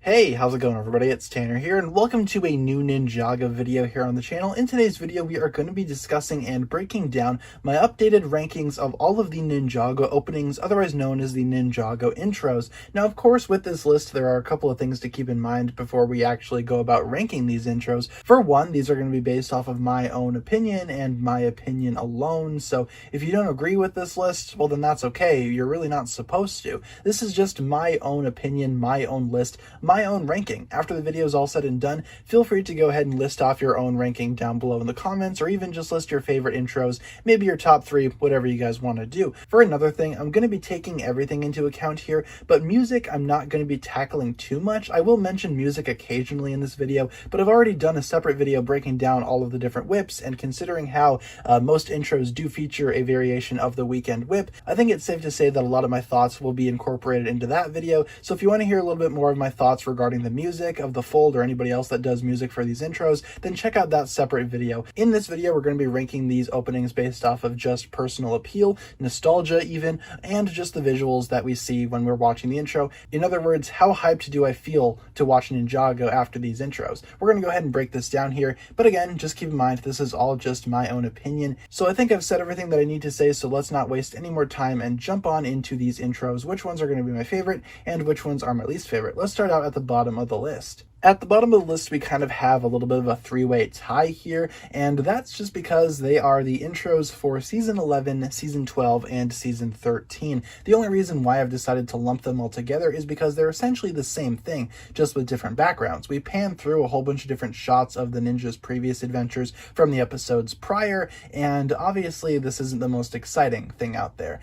Hey, how's it going everybody? It's Tanner here and welcome to a new Ninjago video here on the channel. In today's video, we are going to be discussing and breaking down my updated rankings of all of the Ninjago openings, otherwise known as the Ninjago intros. Now, of course, with this list, there are a couple of things to keep in mind before we actually go about ranking these intros. For one, these are going to be based off of my own opinion and my opinion alone. So if you don't agree with this list, well, then that's okay. You're really not supposed to. This is just my own opinion, my own list, my own ranking. After the video is all said and done, feel free to go ahead and list off your own ranking down below in the comments, or even just list your favorite intros, maybe your top 3, whatever you guys want to do. For another thing, I'm going to be taking everything into account here, but music I'm not going to be tackling too much. I will mention music occasionally in this video, but I've already done a separate video breaking down all of the different whips, and considering how most intros do feature a variation of the weekend whip, I think it's safe to say that a lot of my thoughts will be incorporated into that video. So if you want to hear a little bit more of my thoughts regarding the music of the Fold or anybody else that does music for these intros, then check out that separate video. In this video, we're going to be ranking these openings based off of just personal appeal, nostalgia even, and just the visuals that we see when we're watching the intro. In other words, how hyped do I feel to watch Ninjago after these intros? We're going to go ahead and break this down here, but again, just keep in mind, this is all just my own opinion. So I think I've said everything that I need to say, so let's not waste any more time and jump on into these intros, which ones are going to be my favorite and which ones are my least favorite. Let's start out at the bottom of the list. At the bottom of the list, we kind of have a little bit of a three-way tie here, and that's just because they are the intros for Season 11, Season 12, and Season 13. The only reason why I've decided to lump them all together is because they're essentially the same thing, just with different backgrounds. We pan through a whole bunch of different shots of the ninja's previous adventures from the episodes prior, and obviously this isn't the most exciting thing out there.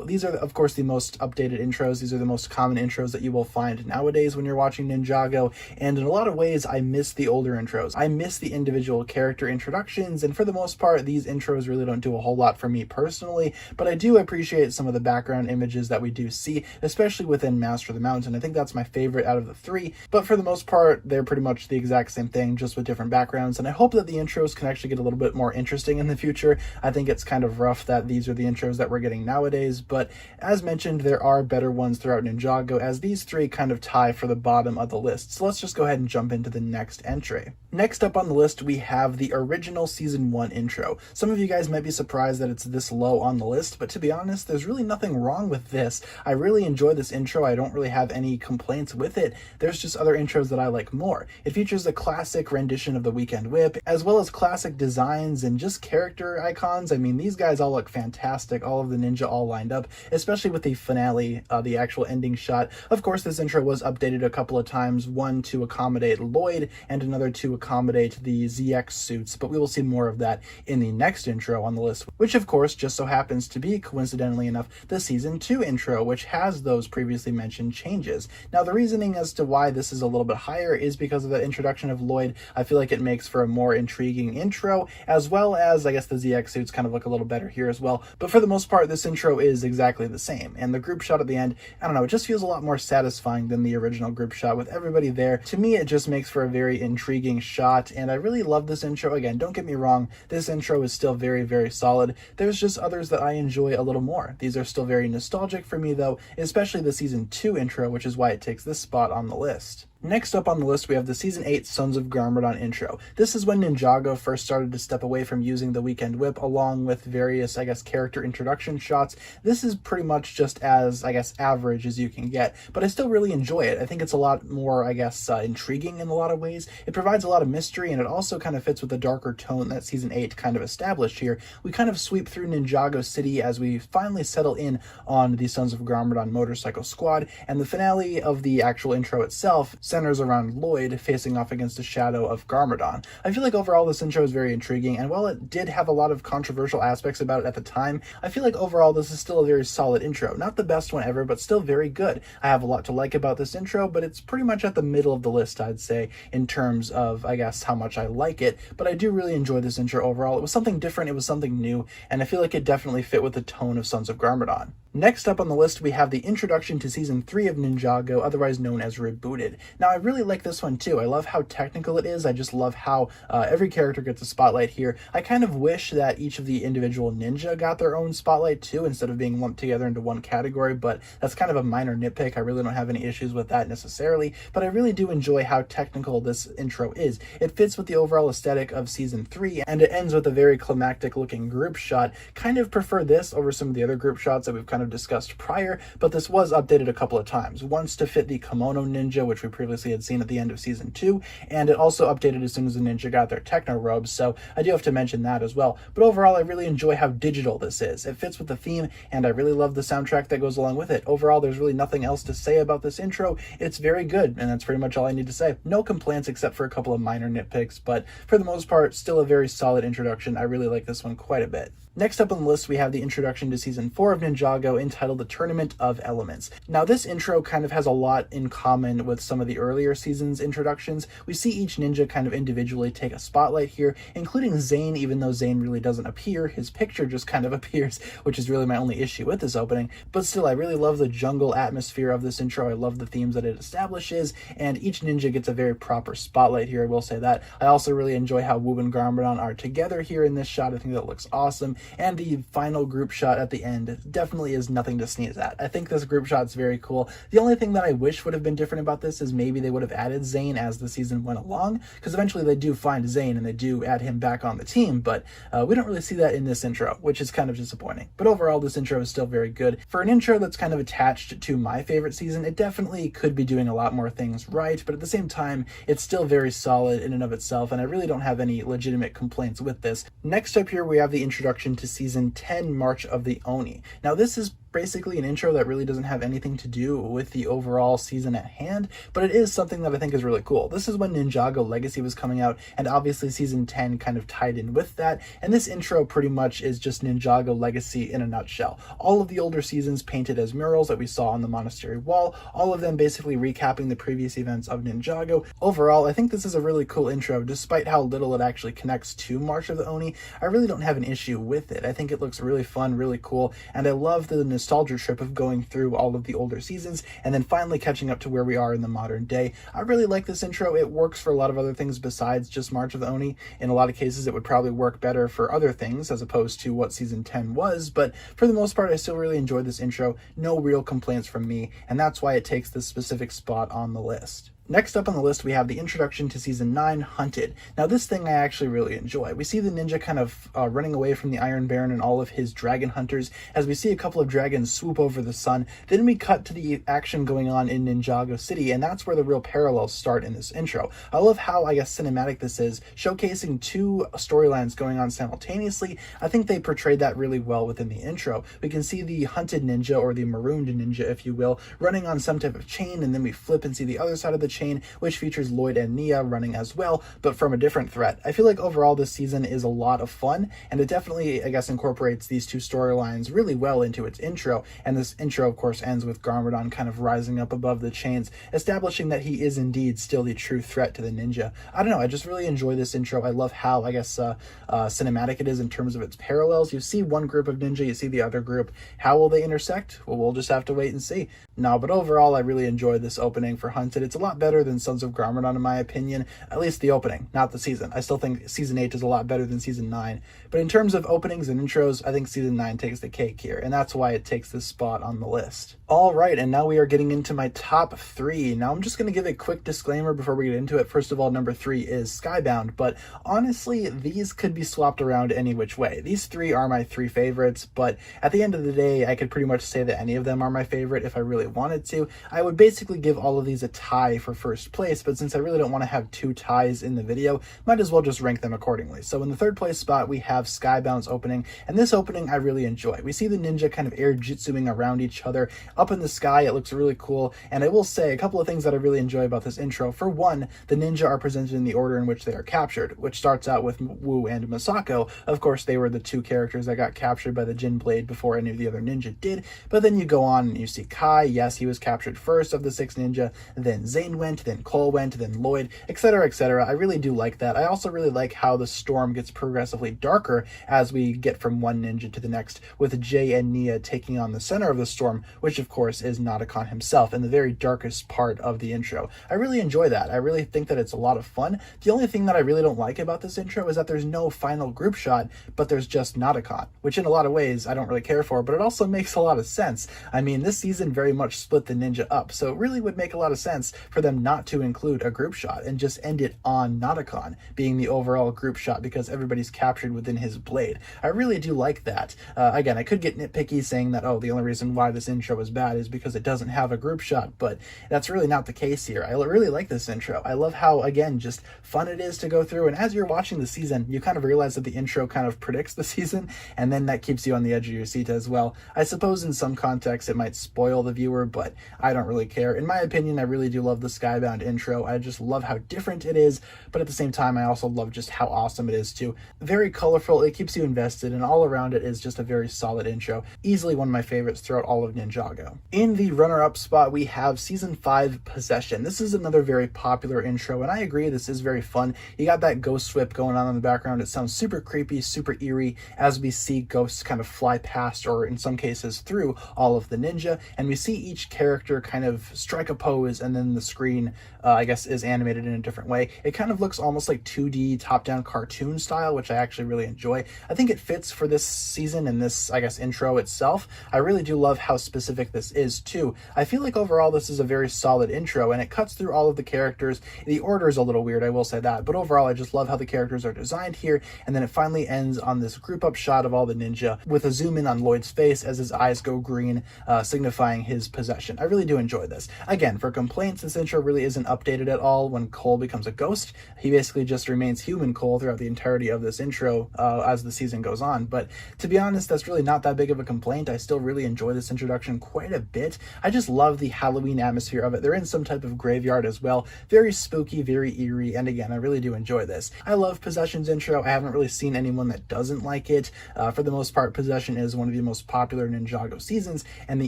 These are, of course, the most updated intros. These are the most common intros that you will find nowadays when you're watching Ninjago, and in a lot of ways, I miss the older intros. I miss the individual character introductions, and for the most part, these intros really don't do a whole lot for me personally, but I do appreciate some of the background images that we do see, especially within Master of the Mountain. I think that's my favorite out of the 3, but for the most part, they're pretty much the exact same thing, just with different backgrounds, and I hope that the intros can actually get a little bit more interesting in the future. I think it's kind of rough that these are the intros that we're getting nowadays, but as mentioned, there are better ones throughout Ninjago, as these 3 kind of tie for the bottom of the list. So let's just go ahead and jump into the next entry. Next up on the list, we have the original Season 1 intro. Some of you guys might be surprised that it's this low on the list, but to be honest, there's really nothing wrong with this. I really enjoy this intro. I don't really have any complaints with it. There's just other intros that I like more. It features a classic rendition of the Weekend Whip, as well as classic designs and just character icons. I mean, these guys all look fantastic, all of the ninja all lined up, especially with the finale, the actual ending shot. Of course, this intro was updated a couple of times, one to accommodate Lloyd and another to accommodate the ZX suits, but we will see more of that in the next intro on the list, which of course just so happens to be, coincidentally enough, the Season 2 intro, which has those previously mentioned changes. Now, the reasoning as to why this is a little bit higher is because of the introduction of Lloyd. I feel like it makes for a more intriguing intro, as well as, I guess, the ZX suits kind of look a little better here as well, but for the most part, this intro is exactly the same, and the group shot at the end, I don't know, it just feels a lot more satisfying than the original group shot with everybody there. To me, it just makes for a very intriguing shot, and I really love this intro. Again, don't get me wrong, this intro is still very, very solid. There's just others that I enjoy a little more. These are still very nostalgic for me though, especially the Season 2 intro, which is why it takes this spot on the list. Next up on the list, we have the Season 8 Sons of Garmadon intro. This is when Ninjago first started to step away from using the Weekend Whip, along with various, I guess, character introduction shots. This is pretty much just as, I guess, average as you can get, but I still really enjoy it. I think it's a lot more, I guess, intriguing in a lot of ways. It provides a lot of mystery, and it also kind of fits with the darker tone that Season 8 kind of established here. We kind of sweep through Ninjago City as we finally settle in on the Sons of Garmadon motorcycle squad, and the finale of the actual intro itself centers around Lloyd facing off against a shadow of Garmadon. I feel like overall this intro is very intriguing, and while it did have a lot of controversial aspects about it at the time, I feel like overall this is still a very solid intro. Not the best one ever, but still very good. I have a lot to like about this intro, but it's pretty much at the middle of the list, I'd say, in terms of, I guess, how much I like it, but I do really enjoy this intro overall. It was something different, it was something new, and I feel like it definitely fit with the tone of Sons of Garmadon. Next up on the list, we have the introduction to Season 3 of Ninjago, otherwise known as Rebooted. Now, I really like this one too. I love how technical it is. I just love how every character gets a spotlight here. I kind of wish that each of the individual ninja got their own spotlight too, instead of being lumped together into one category, but that's kind of a minor nitpick. I really don't have any issues with that necessarily, but I really do enjoy how technical this intro is. It fits with the overall aesthetic of season 3, and it ends with a very climactic looking group shot. Kind of prefer this over some of the other group shots that we've kind of discussed prior, but this was updated a couple of times. Once to fit the kimono ninja, which we previously had seen at the end of season 2, and it also updated as soon as the ninja got their techno robes, so I do have to mention that as well. But overall, I really enjoy how digital this is. It fits with the theme, and I really love the soundtrack that goes along with it. Overall, there's really nothing else to say about this intro. It's very good, and that's pretty much all I need to say. No complaints except for a couple of minor nitpicks, but for the most part, still a very solid introduction. I really like this one quite a bit. Next up on the list, we have the introduction to Season 4 of Ninjago, entitled The Tournament of Elements. Now, this intro kind of has a lot in common with some of the earlier seasons' introductions. We see each ninja kind of individually take a spotlight here, including Zane, even though Zane really doesn't appear. His picture just kind of appears, which is really my only issue with this opening. But still, I really love the jungle atmosphere of this intro. I love the themes that it establishes, and each ninja gets a very proper spotlight here, I will say that. I also really enjoy how Wu and Garmadon are together here in this shot. I think that looks awesome. And the final group shot at the end definitely is nothing to sneeze at. I think this group shot's very cool. The only thing that I wish would have been different about this is maybe they would have added Zane as the season went along, because eventually they do find Zane and they do add him back on the team, but we don't really see that in this intro, which is kind of disappointing. But overall, this intro is still very good. For an intro that's kind of attached to my favorite season, it definitely could be doing a lot more things right, but at the same time, it's still very solid in and of itself, and I really don't have any legitimate complaints with this. Next up here, we have the introduction to Season 10, March of the Oni. Now, this is basically an intro that really doesn't have anything to do with the overall season at hand, but it is something that I think is really cool. This is when Ninjago Legacy was coming out, and obviously season 10 kind of tied in with that, and this intro pretty much is just Ninjago Legacy in a nutshell. All of the older seasons painted as murals that we saw on the monastery wall, all of them basically recapping the previous events of Ninjago. Overall, I think this is a really cool intro, despite how little it actually connects to March of the Oni. I really don't have an issue with it. I think it looks really fun, really cool, and I love the nostalgia trip of going through all of the older seasons and then finally catching up to where we are in the modern day. I really like this intro. It works for a lot of other things besides just March of the Oni. In a lot of cases, it would probably work better for other things as opposed to what season 10 was, but for the most part, I still really enjoyed this intro. No real complaints from me, and that's why it takes this specific spot on the list. Next up on the list, we have the introduction to Season 9, Hunted. Now, this thing I actually really enjoy. We see the ninja kind of running away from the Iron Baron and all of his dragon hunters as we see a couple of dragons swoop over the sun. Then we cut to the action going on in Ninjago City, and that's where the real parallels start in this intro. I love how, cinematic this is, showcasing two storylines going on simultaneously. I think they portrayed that really well within the intro. We can see the hunted ninja, or the marooned ninja, if you will, running on some type of chain, and then we flip and see the other side of the chain, which features Lloyd and Nia running as well, but from a different threat. I feel like overall this season is a lot of fun, and it definitely, incorporates these two storylines really well into its intro, and this intro, of course, ends with Garmadon kind of rising up above the chains, establishing that he is indeed still the true threat to the ninja. I don't know, I just really enjoy this intro. I love how, cinematic it is in terms of its parallels. You see one group of ninja, you see the other group. How will they intersect? Well, we'll just have to wait and see. No, but overall, I really enjoyed this opening for Hunted. It's a lot better than Sons of Garmadon, in my opinion. At least the opening, not the season. I still think Season 8 is a lot better than Season 9. But in terms of openings and intros, I think Season 9 takes the cake here, and that's why it takes this spot on the list. All right, and now we are getting into my top 3. Now, I'm just going to give a quick disclaimer before we get into it. First of all, number 3 is Skybound, but honestly, these could be swapped around any which way. These 3 are my 3 favorites, but at the end of the day, I could pretty much say that any of them are my favorite if I really wanted to. I would basically give all of these a tie for first place, but since I really don't want to have 2 ties in the video, might as well just rank them accordingly. So in the 3rd place spot, we have Skybound's opening, and this opening I really enjoy. We see the ninja kind of air jitsuing around each other up in the sky. It looks really cool, and I will say a couple of things that I really enjoy about this intro. For one, the ninja are presented in the order in which they are captured, which starts out with Wu and Masako. Of course, they were the 2 characters that got captured by the Jin Blade before any of the other ninja did, but then you go on and you see Kai. Yes, he was captured first of the 6 ninja, then Zane went, went, then Cole went, then Lloyd, etc., etc. I really do like that. I also really like how the storm gets progressively darker as we get from one ninja to the next, with Jay and Nia taking on the center of the storm, which of course is Nadakon himself in the very darkest part of the intro. I really enjoy that. I really think that it's a lot of fun. The only thing that I really don't like about this intro is that there's no final group shot, but there's just Nadakon, which in a lot of ways I don't really care for, but it also makes a lot of sense. I mean, this season very much split the ninja up, so it really would make a lot of sense for them not to include a group shot and just end it on Nadakon being the overall group shot because everybody's captured within his blade. I really do like that. Again, I could get nitpicky saying that, oh, the only reason why this intro is bad is because it doesn't have a group shot, but that's really not the case here. I really like this intro. I love how, again, just fun it is to go through, and as you're watching the season, you kind of realize that the intro kind of predicts the season, and then that keeps you on the edge of your seat as well. I suppose in some contexts it might spoil the viewer, but I don't really care. In my opinion, I really do love the Skybound intro. I just love how different it is, but at the same time, I also love just how awesome it is too. Very colorful, it keeps you invested, and all around it is just a very solid intro. Easily one of my favorites throughout all of Ninjago. In the runner-up spot, we have Season 5 Possession. This is another very popular intro, and I agree, this is very fun. You got that ghost whip going on in the background. It sounds super creepy, super eerie, as we see ghosts kind of fly past, or in some cases through, all of the ninja, and we see each character kind of strike a pose, and then the screen, I guess, is animated in a different way. It kind of looks almost like 2D top-down cartoon style, which I actually really enjoy. I think it fits for this season and this, I guess, intro itself. I really do love how specific this is too. I feel like overall this is a very solid intro, and it cuts through all of the characters. The order is a little weird, I will say that, but overall I just love how the characters are designed here, and then it finally ends on this group up shot of all the ninja with a zoom in on Lloyd's face as his eyes go green, signifying his possession. I really do enjoy this. Again, for complaints, this intro really isn't updated at all when Cole becomes a ghost. He basically just remains human Cole throughout the entirety of this intro as the season goes on, but to be honest, that's really not that big of a complaint. I still really enjoy this introduction quite a bit. I just love the Halloween atmosphere of it. They're in some type of graveyard as well. Very spooky, very eerie, and again, I really do enjoy this. I love Possession's intro. I haven't really seen anyone that doesn't like it. For the most part, Possession is one of the most popular Ninjago seasons, and the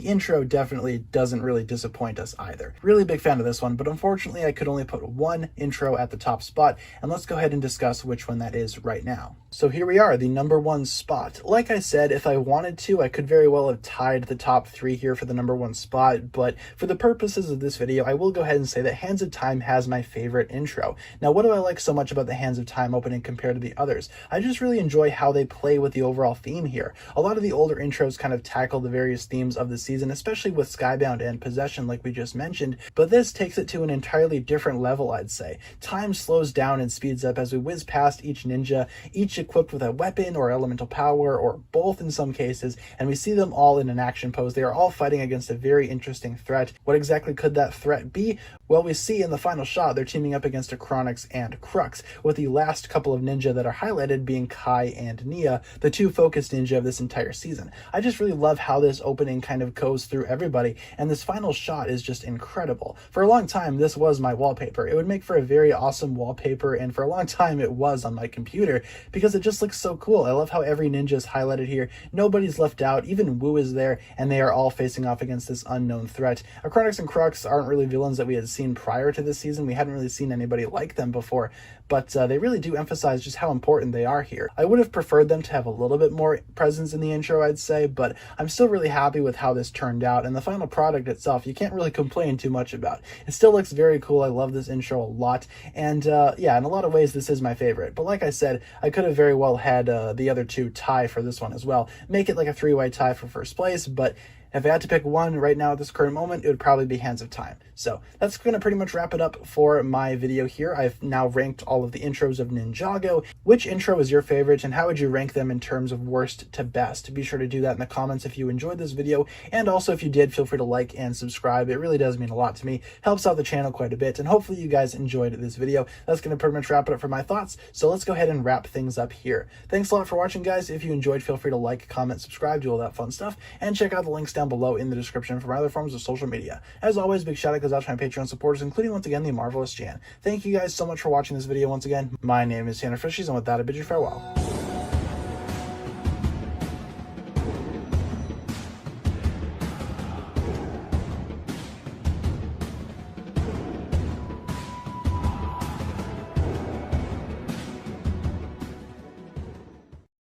intro definitely doesn't really disappoint us either. Really big fan of this one, but unfortunately I could only put one intro at the top spot, and let's go ahead and discuss which one that is right now. So here we are, the number one spot. Like I said, if I wanted to, I could very well have tied the top three here for the number one spot, but for the purposes of this video, I will go ahead and say that Hands of Time has my favorite intro. Now, what do I like so much about the Hands of Time opening compared to the others? I just really enjoy how they play with the overall theme here. A lot of the older intros kind of tackle the various themes of the season, especially with Skybound and Possession, like we just mentioned, but this takes it to an entirely different level, I'd say. Time slows down and speeds up as we whiz past each ninja, each equipped with a weapon or elemental power, or both in some cases, and we see them all in an action pose. They are all fighting against a very interesting threat. What exactly could that threat be? Well, we see in the final shot they're teaming up against Acronix and Crux, with the last couple of ninja that are highlighted being Kai and Nia, the two focused ninja of this entire season. I just really love how this opening kind of goes through everybody, and this final shot is just incredible. For a long time, this was my wallpaper. It would make for a very awesome wallpaper, and for a long time it was on my computer, because it just looks so cool. I love how every ninja is highlighted here. Nobody's left out. Even Wu is there, and they are all facing off against this unknown threat. Acronix and Crux aren't really villains that we had seen prior to this season. We hadn't really seen anybody like them before, but they really do emphasize just how important they are here. I would have preferred them to have a little bit more presence in the intro, I'd say, but I'm still really happy with how this turned out, and the final product itself, you can't really complain too much about. It still looks very cool. I love this intro a lot, and yeah, in a lot of ways this is my favorite, but like I said, I could have very well had the other two tie for this one as well. Make it like a three-way tie for first place, but if I had to pick one right now at this current moment, it would probably be Hands of Time. So that's going to pretty much wrap it up for my video here. I've now ranked all of the intros of Ninjago. Which intro is your favorite, and how would you rank them in terms of worst to best? Be sure to do that in the comments if you enjoyed this video, and also if you did, feel free to like and subscribe. It really does mean a lot to me, helps out the channel quite a bit, and hopefully you guys enjoyed this video. That's going to pretty much wrap it up for my thoughts, so let's go ahead and wrap things up here. Thanks a lot for watching, guys. If you enjoyed, feel free to like, comment, subscribe, do all that fun stuff, and check out the links down below in the description for my other forms of social media. As always, big shout out goes out to my Patreon supporters, including once again the marvelous Jan. Thank you guys so much for watching this video once again. My name is TannerFishies, and with that I bid you farewell.